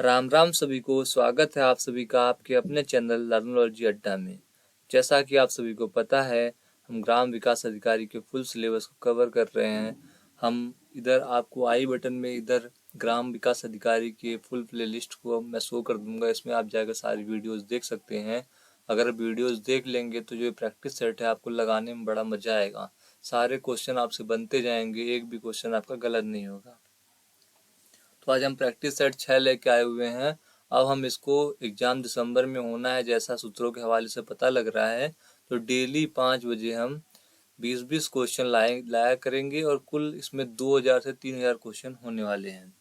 राम राम सभी को। स्वागत है आप सभी का आपके अपने चैनल लर्नोलॉजी अड्डा में। जैसा कि आप सभी को पता है, हम ग्राम विकास अधिकारी के फुल सिलेबस को कवर कर रहे हैं। हम इधर आपको आई बटन में इधर ग्राम विकास अधिकारी के फुल प्लेलिस्ट को मैं शो कर दूंगा। इसमें आप जाकर सारी वीडियोस देख सकते हैं। अगर वीडियोस देख लेंगे तो जो प्रैक्टिस सेट है आपको लगाने में बड़ा मजा आएगा। सारे क्वेश्चन आपसे बनते जाएंगे, एक भी क्वेश्चन आपका गलत नहीं होगा। तो आज हम प्रैक्टिस सेट 6 लेके आए हुए हैं। अब हम इसको एग्जाम दिसंबर में होना है जैसा सूत्रों के हवाले से पता लग रहा है। तो डेली 5 बजे हम 20-20 क्वेश्चन लाया करेंगे और कुल इसमें 2000 से 3000 क्वेश्चन होने वाले हैं।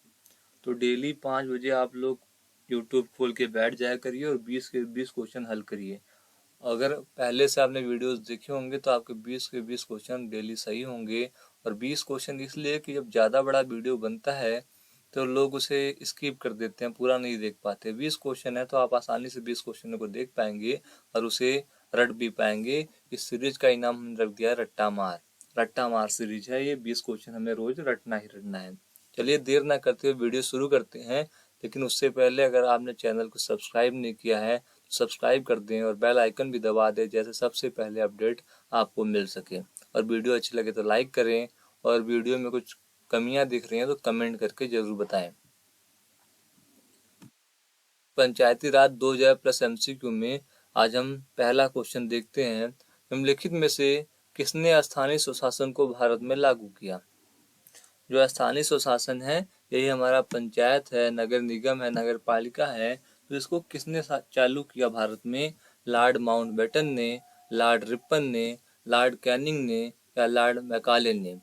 तो डेली 5 बजे आप लोग यूट्यूब खोल के बैठ जाया करिए और 20 के 20 क्वेश्चन हल करिए। अगर पहले से आपने वीडियोस देखे होंगे तो आपके 20 के 20 क्वेश्चन डेली सही होंगे। और 20 क्वेश्चन इसलिए कि जब ज़्यादा बड़ा वीडियो बनता है तो लोग उसे स्किप कर देते हैं, पूरा नहीं देख पाते। 20 क्वेश्चन है तो आप आसानी से 20 क्वेश्चनों को देख पाएंगे और उसे रट भी पाएंगे। इस सीरीज का इनाम हमने रख दिया रट्टा मार सीरीज है ये। 20 क्वेश्चन हमें रोज रटना ही रटना है। चलिए देर ना करते हुए वीडियो शुरू करते हैं। लेकिन उससे पहले अगर आपने चैनल को सब्सक्राइब नहीं किया है तो सब्सक्राइब कर दें और बेल आइकन भी दबा दें, जैसे सबसे पहले अपडेट आपको मिल सके। और वीडियो अच्छी लगे तो लाइक करें और वीडियो में कुछ कमियां दिख रही हैं तो कमेंट करके जरूर बताएं। पंचायती राज 2000 प्लस एमसीक्यू में आज हम पहला क्वेश्चन देखते हैं। निम्नलिखित में से किसने स्थानीय स्वशासन को भारत में लागू किया? जो स्थानीय स्वशासन है यही हमारा पंचायत है, नगर निगम है, नगर पालिका है। तो इसको किसने चालू किया भारत में? लॉर्ड माउंटबेटन ने, लॉर्ड रिपन ने, लॉर्ड कैनिंग ने या लॉर्ड मैकाले ने?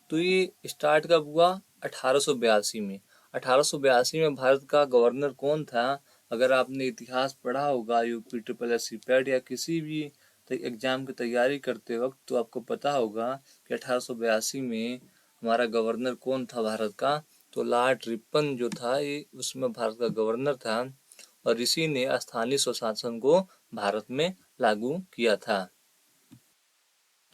तो ये स्टार्ट कब हुआ? 1882 में। 1882 में भारत का गवर्नर कौन था? अगर आपने इतिहास पढ़ा होगा यूपी ट्रिपल एस पैट या किसी भी एग्जाम की तैयारी करते वक्त, तो आपको पता होगा कि 1882 में हमारा गवर्नर कौन था भारत का? तो लॉर्ड रिपन जो था ये उसमें भारत का गवर्नर था और इसी ने स्थानीय स्वशासन को भारत में लागू किया था।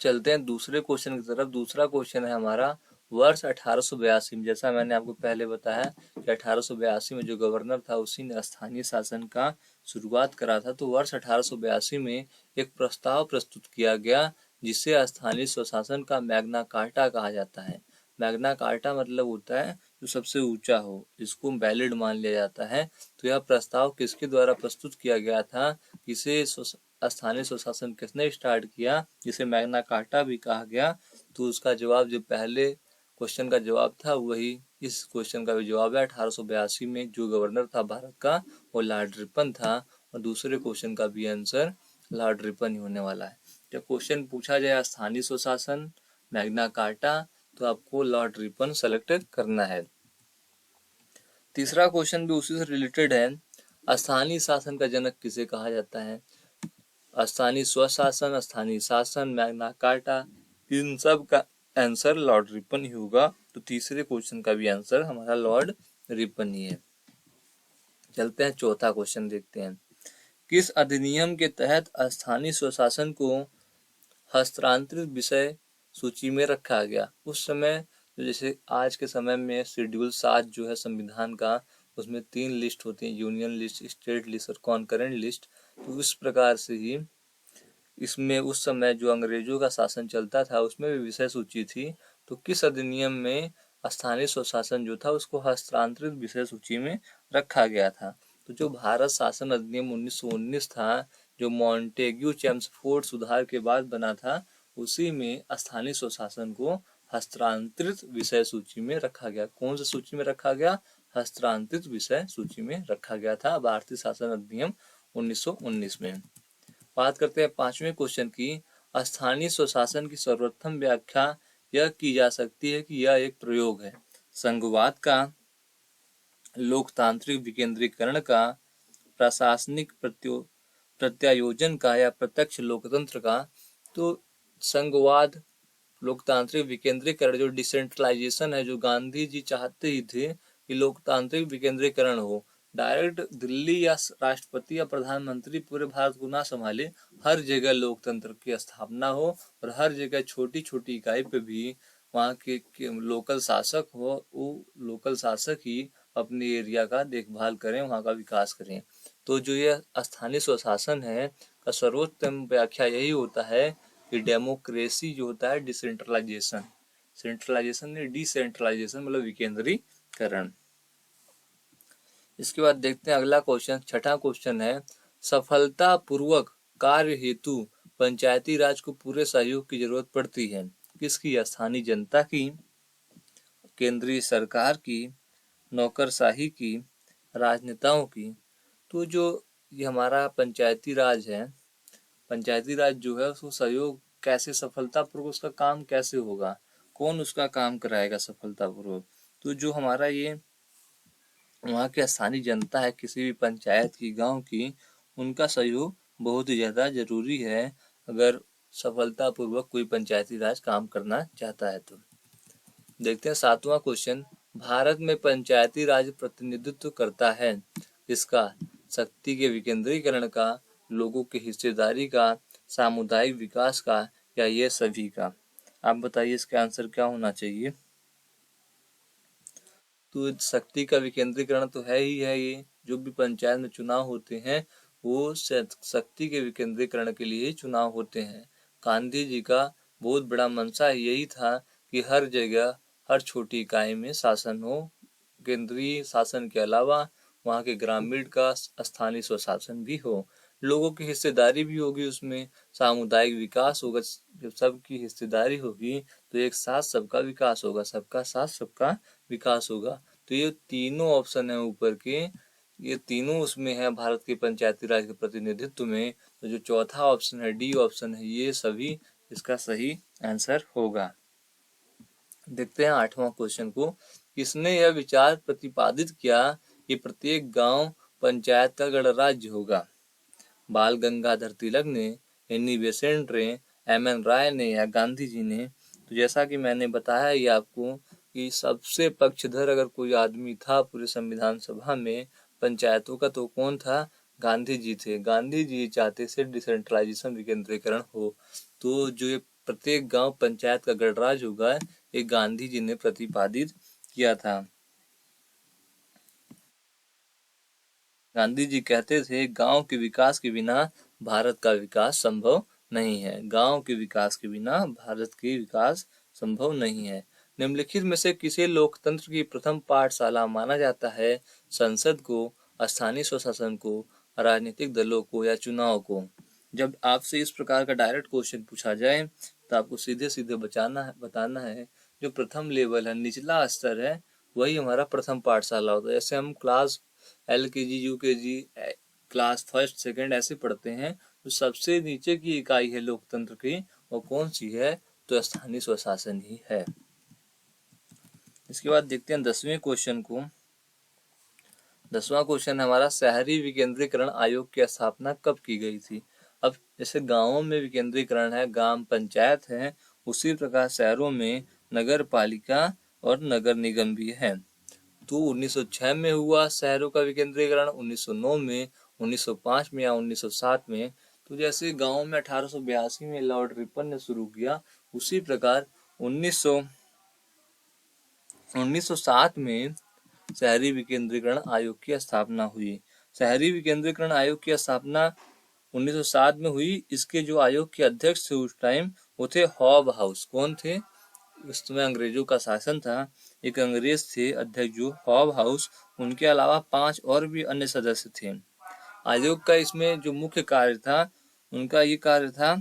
चलते हैं दूसरे क्वेश्चन की तरफ। दूसरा क्वेश्चन है हमारा वर्ष 1882 में। जैसा मैंने आपको पहले बताया कि 1882 में जो गवर्नर था उसी ने स्थानीय शासन का शुरुआत करा था। तो वर्ष 1882 में एक प्रस्ताव प्रस्तुत किया गया जिसे स्थानीय स्वशासन का मैग्ना कार्टा कहा जाता है। मैग्ना कार्टा मतलब होता है जो सबसे ऊंचा हो, जिसको वैलिड मान लिया जाता है। तो यह प्रस्ताव किसके द्वारा प्रस्तुत किया गया था? इसे स्थानीय स्वशासन किसने स्टार्ट किया, जिसे मैग्ना कार्टा भी कहा गया? तो उसका जवाब, जो पहले क्वेश्चन का जवाब था वही इस क्वेश्चन का भी जवाब है। 1882 में जो गवर्नर था भारत का वो लॉर्ड रिपन था और दूसरे क्वेश्चन का भी आंसर लॉर्ड रिपन ही होने वाला है। जब क्वेश्चन पूछा जाए स्थानीय स्वशासन मैग्ना कार्टा तो आपको लॉर्ड रिपन सेलेक्ट करना है। तीसरा क्वेश्चन भी उसी से रिलेटेड है। स्थानीय शासन का जनक किसे कहा जाता है? स्थानीय स्वशासन, स्थानीय शासन, मैग्ना कार्टा, इन सब का आंसर लॉर्ड रिपन ही होगा। तो तीसरे क्वेश्चन का भी आंसर हमारा लॉर्ड रिपन ही है। चलते हैं चौथा क्वेश्चन देखते हैं। किस अधिनियम के तहत स्थानीय स्वशासन को हस्तांतरित विषय सूची में रखा गया? उस समय जैसे आज के समय में शेड्यूल 7 जो है संविधान का, उसमें 3 लिस्ट होती हैं, यूनियन लिस्ट, स्टेट लिस्ट और कॉन्करेंट लिस्ट। तो इस प्रकार से ही इसमें उस समय जो अंग्रेजों का शासन चलता था उसमें भी विषय सूची थी। तो किस अधिनियम में स्थानीय स्वशासन जो था उसको हस्तांतरित विषय सूची में रखा गया था? तो जो भारत शासन अधिनियम 1919 था, जो मॉन्टेग्यू चेम्सफोर्ड सुधार के बाद बना था, उसी में स्थानीय स्वशासन को हस्तांतरित विषय सूची में रखा गया। कौन सी सूची में रखा गया? हस्तांतरित विषय सूची में रखा गया था भारतीय शासन अधिनियम 1919 में। बात करते हैं पांचवें क्वेश्चन की। स्थानीय स्वशासन की सर्वप्रथम व्याख्या यह की जा सकती है कि यह एक प्रयोग है संघवाद का, लोकतांत्रिक विकेंद्रीकरण का, प्रशासनिक प्रत्यायोजन का या प्रत्यक्ष लोकतंत्र का। तो संघवाद, लोकतांत्रिक विकेंद्रीकरण, जो डिसेंट्रलाइजेशन है, जो गांधी जी चाहते ही थे कि लोकतांत्रिक विकेंद्रीकरण हो, डायरेक्ट दिल्ली या राष्ट्रपति या प्रधानमंत्री पूरे भारत को ना संभाले, हर जगह लोकतंत्र की स्थापना हो और हर जगह छोटी छोटी इकाई पे भी वहाँ के लोकल शासक हो, वो लोकल शासक ही अपने एरिया का देखभाल करें, वहाँ का विकास करें। तो जो ये स्थानीय स्वशासन है का सर्वोत्तम व्याख्या यही होता है कि डेमोक्रेसी जो होता है डिसेंट्रलाइजेशन, सेंट्रलाइजेशन नहीं डिसेंट्रलाइजेशन मतलब विकेंद्रीकरण। इसके बाद देखते हैं अगला क्वेश्चन, छठा क्वेश्चन है, सफलता पूर्वक कार्य हेतु पंचायती राज को पूरे सहयोग की जरूरत पड़ती है। किसकी? स्थानीय जनता की, केंद्रीय सरकार की, नौकरशाही की, राजनेताओं की। तो जो ये हमारा पंचायती राज है, पंचायती राज जो है उसको सहयोग कैसे, सफलतापूर्वक उसका काम कैसे होगा, कौन उसका काम कराएगा सफलतापूर्वक? तो जो हमारा ये वहाँ की स्थानीय जनता है, किसी भी पंचायत की, गांव की, उनका सहयोग बहुत ही ज़्यादा जरूरी है अगर सफलतापूर्वक कोई पंचायती राज काम करना चाहता है तो। देखते हैं सातवां क्वेश्चन, भारत में पंचायती राज प्रतिनिधित्व करता है इसका? शक्ति के विकेंद्रीकरण का, लोगों की हिस्सेदारी का, सामुदायिक विकास का, या ये सभी का? आप बताइए इसका आंसर क्या होना चाहिए। तो शक्ति का विकेंद्रीकरण तो है ही है, ये जो भी पंचायत में चुनाव होते हैं वो शक्ति के विकेंद्रीकरण के लिए चुनाव होते हैं। गांधी जी का बहुत बड़ा मंशा यही था कि हर जगह, हर छोटी इकाई में शासन हो, केंद्रीय शासन के अलावा वहाँ के ग्रामीण का स्थानीय स्वशासन भी हो, लोगों की हिस्सेदारी भी होगी उसमें, सामुदायिक विकास होगा। जब सबकी हिस्सेदारी होगी तो एक साथ सबका विकास होगा, सबका साथ सबका विकास होगा। तो ये तीनों ऑप्शन है ऊपर के, ये तीनों उसमें है भारत के पंचायती राज के प्रतिनिधित्व में। तो जो चौथा ऑप्शन है, डी ऑप्शन है, ये सभी इसका सही आंसर होगा। देखते हैं आठवां क्वेश्चन को, किसने यह विचार प्रतिपादित किया कि प्रत्येक गांव पंचायत का गणराज्य होगा? बाल गंगाधर तिलक ने, एनी बेसेंट ने, एम.एन. राय ने, या गांधी जी ने? तो जैसा कि मैंने बताया ये आपको कि सबसे पक्षधर अगर कोई आदमी था पूरे संविधान सभा में पंचायतों का तो कौन था? गांधी जी थे। गांधी जी चाहते थे डिसेंट्रलाइजेशन, विकेंद्रीकरण हो। तो जो ये प्रत्येक गांव पंचायत का गणराज्य होगा ये गांधी जी ने प्रतिपादित किया था। गांधी जी कहते थे गांव के विकास के बिना भारत का विकास संभव नहीं है, गांव के विकास के बिना भारत के विकास संभव नहीं है। निम्नलिखित में से किसे लोकतंत्र की प्रथम पाठशाला माना जाता है? संसद को, स्थानीय स्वशासन को, राजनीतिक दलों को, या चुनाव को? जब आपसे इस प्रकार का डायरेक्ट क्वेश्चन पूछा जाए तो आपको सीधे सीधे बताना है जो प्रथम लेवल है, निचला स्तर है, वही हमारा प्रथम पाठशाला होता है। जैसे हम class LKG, UKG, class first second ऐसे पढ़ते हैं, तो सबसे नीचे की इकाई है लोकतंत्र की, वो कौन सी है? तो स्थानीय स्वशासन ही है। इसके बाद देखते हैं 10वें क्वेश्चन को। 10वां क्वेश्चन हमारा, शहरी विकेंद्रीकरण आयोग की स्थापना कब की गई थी? अब जैसे गांवों में विकेंद्रीकरण है, ग्राम पंचायत है, उसी प्रकार शहरों में नगर पालिका और नगर निगम भी है। तो 1906 में हुआ शहरों का विकेंद्रीकरण, 1909 में, 1905 में, या 1907 में। तो जैसे गांव में 1882 में लॉर्ड रिपन ने शुरू किया, उसी प्रकार 1907 में शहरी विकेंद्रीकरण आयोग की स्थापना हुई। शहरी विकेंद्रीकरण आयोग की स्थापना 1907 में हुई। इसके जो आयोग के अध्यक्ष थे उस टाइम वो थे हॉब हाउस। कौन थे? उस समय अंग्रेजों का शासन था, एक अंग्रेज थे अध्यक्ष जो हॉब हाउस, उनके अलावा 5 और भी अन्य सदस्य थे। आयोग का इसमें जो मुख्य कार्य था, उनका ये कार्य था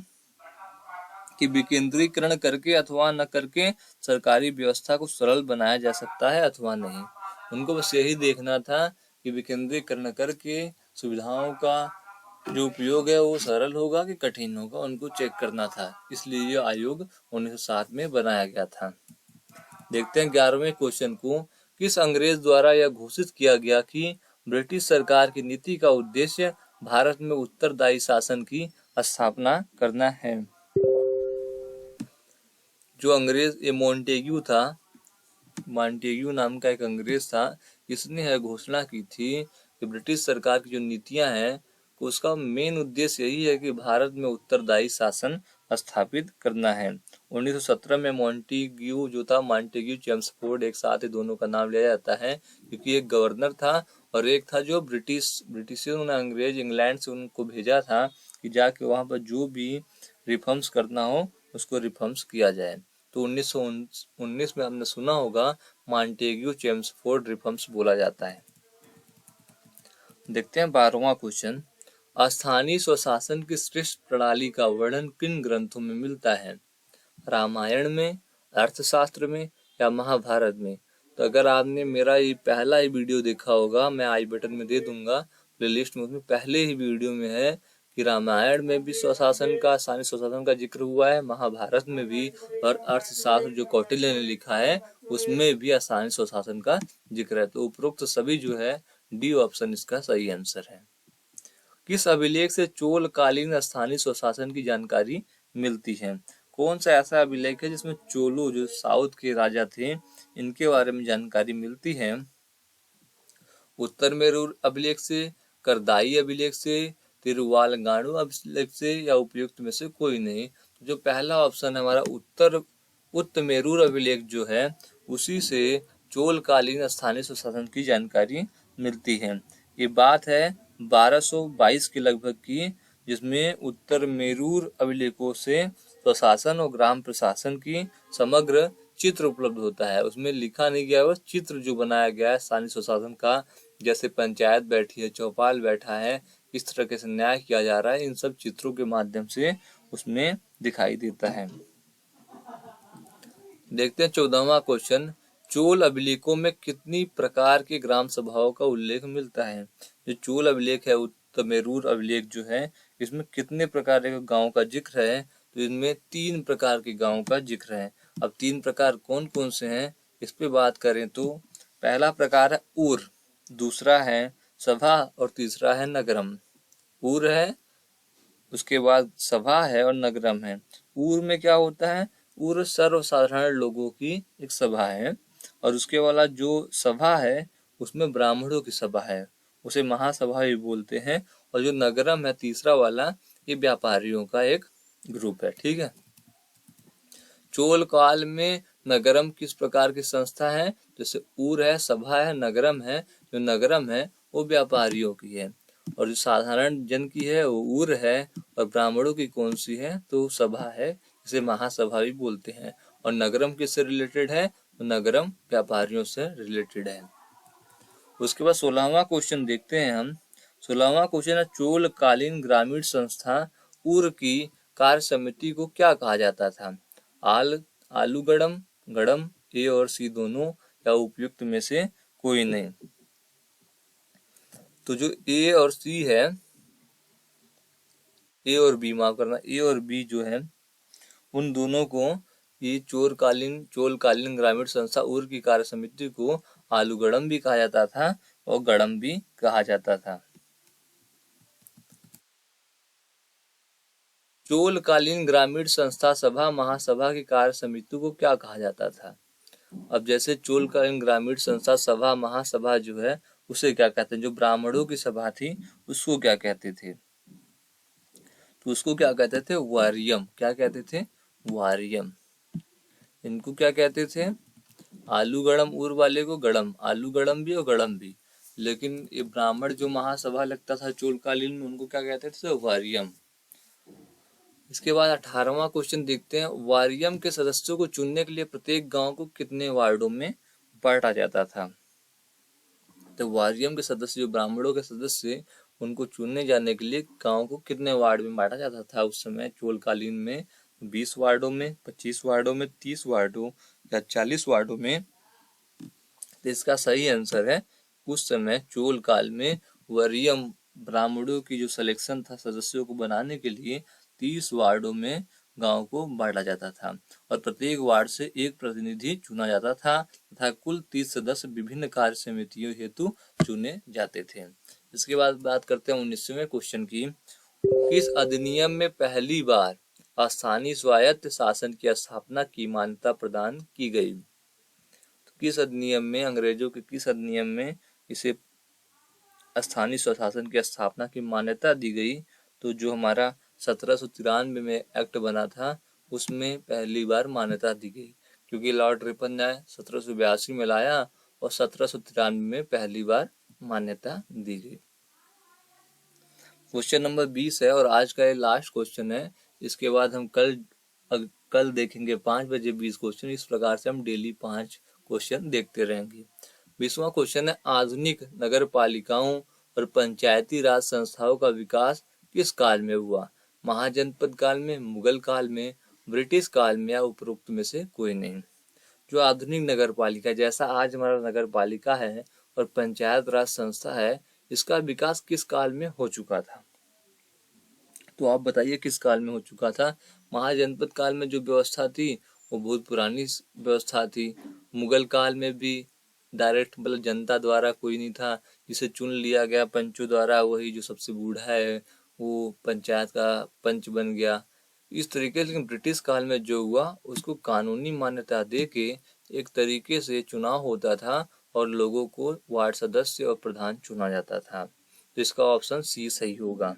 कि विकेंद्रीकरण करके अथवा न करके सरकारी व्यवस्था को सरल बनाया जा सकता है अथवा नहीं। उनको बस यही देखना था कि विकेंद्रीकरण करके सुविधाओं का जो उपयोग है वो सरल होगा कि कठिन होगा, उनको चेक करना था। इसलिए ये आयोग 1907 में बनाया गया था। देखते हैं 11वें क्वेश्चन को, किस अंग्रेज द्वारा यह घोषित किया गया कि ब्रिटिश सरकार की नीति का उद्देश्य भारत में उत्तरदायी शासन की स्थापना करना है? जो अंग्रेज ये मॉन्टेग्यू था, मॉन्टेग्यू नाम का एक अंग्रेज था, इसने यह घोषणा की थी कि ब्रिटिश सरकार की जो नीतियां हैं उसका मेन उद्देश्य यही है कि भारत में उत्तरदायी शासन स्थापित करना है। 1917 में मॉन्टेग्यू जो था, मॉन्टेग्यू चेम्सफोर्ड, एक साथ ही दोनों का नाम लिया जाता है, क्योंकि एक गवर्नर था और एक था जो ब्रिटिशों ने, अंग्रेज इंग्लैंड से उनको भेजा था कि जाके वहां पर जो भी रिफॉर्म्स करना हो उसको रिफॉर्म्स किया जाए। तो 1919 में हमने सुना होगा मॉन्टेग्यू चेम्सफोर्ड रिफॉर्म्स बोला जाता है। देखते हैं 12वां क्वेश्चन। स्थानीय स्वशासन की श्रेष्ठ प्रणाली का वर्णन किन ग्रंथों में मिलता है? रामायण में, अर्थशास्त्र में या महाभारत में? तो अगर आपने मेरा ये पहला ही वीडियो देखा होगा, मैं आई बटन में दे दूंगा प्लेलिस्ट में, उसमें पहले ही वीडियो में है कि रामायण में भी स्वशासन का, स्थानीय स्वशासन का जिक्र हुआ है, महाभारत में भी, और अर्थशास्त्र जो कौटिल्य ने लिखा है उसमें भी स्थानीय स्वशासन का जिक्र है। तो उपरोक्त सभी जो है डी ऑप्शन इसका सही आंसर है। किस अभिलेख से चोल कालीन स्थानीय स्वशासन की जानकारी मिलती है? कौन सा ऐसा अभिलेख है जिसमें चोलो जो साउथ के राजा थे इनके बारे में जानकारी मिलती है? उत्तर मेरूर अभिलेख से, करदाई अभिलेख से, तिरुवालगाणु अभिलेख से या उपयुक्त में से कोई नहीं। जो पहला ऑप्शन है हमारा उत्तमेरूर अभिलेख जो है उसी से चोल कालीन स्थानीय स्वशासन की जानकारी मिलती है। ये बात है 1222 के लगभग की, जिसमें उत्तर मेरूर अभिलेखों से स्वशासन और ग्राम प्रशासन की समग्र चित्र उपलब्ध होता है। उसमें लिखा नहीं गया, वो चित्र जो बनाया गया है स्थानीय स्वशासन का, जैसे पंचायत बैठी है, चौपाल बैठा है, किस तरह से न्याय किया जा रहा है, इन सब चित्रों के माध्यम से उसमें दिखाई देता है। देखते हैं 14वां क्वेश्चन। चोल अभिलेखों में कितनी प्रकार के ग्राम सभाओं का उल्लेख मिलता है? जो चोल अभिलेख है, उत्तमेरूर अभिलेख जो है, इसमें कितने प्रकार के गांव का जिक्र है? तो इनमें 3 प्रकार के गांव का जिक्र है। अब 3 प्रकार कौन कौन से हैं इस पे बात करें तो पहला प्रकार है ऊर, दूसरा है सभा और तीसरा है नगरम। ऊर है, उसके बाद सभा है और नगरम है। ऊर में क्या होता है? ऊर सर्वसाधारण लोगों की एक सभा है, और उसके वाला जो सभा है उसमें ब्राह्मणों की सभा है, उसे महासभा भी बोलते हैं। और जो नगरम है तीसरा वाला, ये व्यापारियों का एक ग्रुप है। ठीक है। चोल काल में नगरम किस प्रकार की संस्था है? जैसे ऊर है, सभा है, नगरम है। जो नगरम है वो व्यापारियों की है, और जो साधारण जन की है वो ऊर है, और ब्राह्मणों की कौन सी है? तो सभा है, जिसे महासभा भी बोलते हैं। और नगरम किससे रिलेटेड है? तो नगरम व्यापारियों से रिलेटेड है। उसके बाद 16वां क्वेश्चन देखते हैं हम। 16वां क्वेश्चन है, चोल कालीन ग्रामीण संस्था ऊर की कार्य समिति को क्या कहा जाता था? आलूगढ़म, गढ़म, ए और सी दोनों, या उपयुक्त में से कोई नहीं। तो जो ए और सी है, ए और बी, माफ करना, ए और बी जो है, उन दोनों को ये चोल कालीन ग्रामीण संस्था ऊर की कार्य समिति को आलूगढ़म भी कहा जाता था और गढ़म भी कहा जाता था। चोल कालीन ग्रामीण संस्था सभा महासभा की कार्य समिति को क्या कहा जाता था? अब जैसे चोल कालीन ग्रामीण संस्था सभा महासभा जो है उसे क्या कहते हैं? जो ब्राह्मणों की सभा थी उसको क्या कहते थे? तो उसको क्या कहते थे? वारियम। क्या कहते थे? वारियम। इनको क्या कहते थे? आलूगढ़म ऊर वाले को गढ़म, आलूगढ़म भी और गढ़म भी। लेकिन ये ब्राह्मण जो महासभा लगता था चोलकालीन में, उनको क्या कहते थे? वारियम। इसके बाद 18वां क्वेश्चन देखते हैं। वारियम के सदस्यों को चुनने के लिए प्रत्येक गांव को कितने वार्डों में बांटा जाता था? तो वारियम के सदस्य, जो ब्राह्मणों के सदस्य, उनको चुनने जाने के लिए गांव को कितने वार्ड में बांटा जाता था उस समय चोलकालीन में? 20 वार्डों में, 25 वार्डों में, 30 वार्डों या 40 वार्डों में? तो इसका सही आंसर है, उस समय चोल काल में वरियम ब्राह्मणों की जो सिलेक्शन था सदस्यों को बनाने के लिए 30 वार्डों में गांव को बांटा जाता था, और प्रत्येक वार्ड से एक प्रतिनिधि चुना जाता था तथा कुल 30 सदस्य विभिन्न कार्य समितियों हेतु चुने जाते थे। इसके बाद बात करते हैं 19वें क्वेश्चन की। किस अधिनियम में पहली बार स्थानीय स्वायत्त शासन की स्थापना की मान्यता प्रदान की गई? किस अधिनियम में, अंग्रेजों के किस अधिनियम में इसे स्थानीय स्वशासन की स्थापना की मान्यता दी गई, तो जो हमारा 1793 में एक्ट बना था उसमें पहली बार मान्यता दी गई, क्योंकि लॉर्ड रिपन ने 1782 में लाया और 1793 में पहली बार मान्यता दी गई। क्वेश्चन नंबर 20 है और आज का ये लास्ट क्वेश्चन है। इसके बाद हम कल देखेंगे 5 बजे 20 क्वेश्चन। इस प्रकार से हम डेली 5 क्वेश्चन देखते रहेंगे। 20वां क्वेश्चन है, आधुनिक नगर पालिकाओं और पंचायती राज संस्थाओं का विकास किस काल में हुआ? महाजनपद काल में, मुगल काल में, ब्रिटिश काल में या उपरोक्त में से कोई नहीं। जो आधुनिक नगर पालिका, जैसा आज हमारा नगर पालिका है और पंचायत राज संस्था है, इसका विकास किस काल में हो चुका था? तो आप बताइए किस काल में हो चुका था? महाजनपद काल में जो व्यवस्था थी वो बहुत पुरानी व्यवस्था थी। मुगल काल में भी डायरेक्ट मतलब जनता द्वारा कोई नहीं था, जिसे चुन लिया गया पंचों द्वारा, वही जो सबसे बूढ़ा है वो पंचायत का पंच बन गया। इस तरीके से। लेकिन ब्रिटिश काल में जो हुआ उसको कानूनी मान्यता दे के एक तरीके से चुनाव होता था और लोगों को वार्ड सदस्य और प्रधान चुना जाता था। तो इसका ऑप्शन सी सही होगा।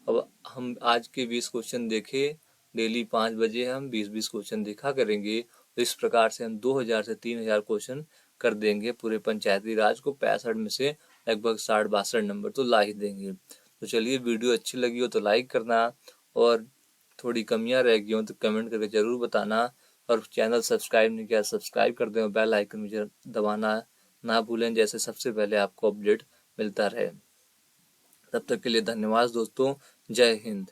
अब हम आज के 20 क्वेश्चन देखे, डेली 5 बजे हम 20-20 क्वेश्चन देखा करेंगे, तो इस प्रकार से हम 2000 से 3000 क्वेश्चन कर देंगे। पूरे पंचायती राज को 65 में से लगभग 60-62 नंबर तो ला ही देंगे। तो चलिए, वीडियो अच्छी लगी हो तो लाइक करना, और थोड़ी कमियां रह गई हो तो कमेंट करके जरूर बताना, और चैनल सब्सक्राइब नहीं किया सब्सक्राइब कर दें और बेल आइकन मुझे दबाना ना भूलें, जैसे सबसे पहले आपको अपडेट मिलता रहे। तब तक के लिए धन्यवाद दोस्तों। जय हिंद।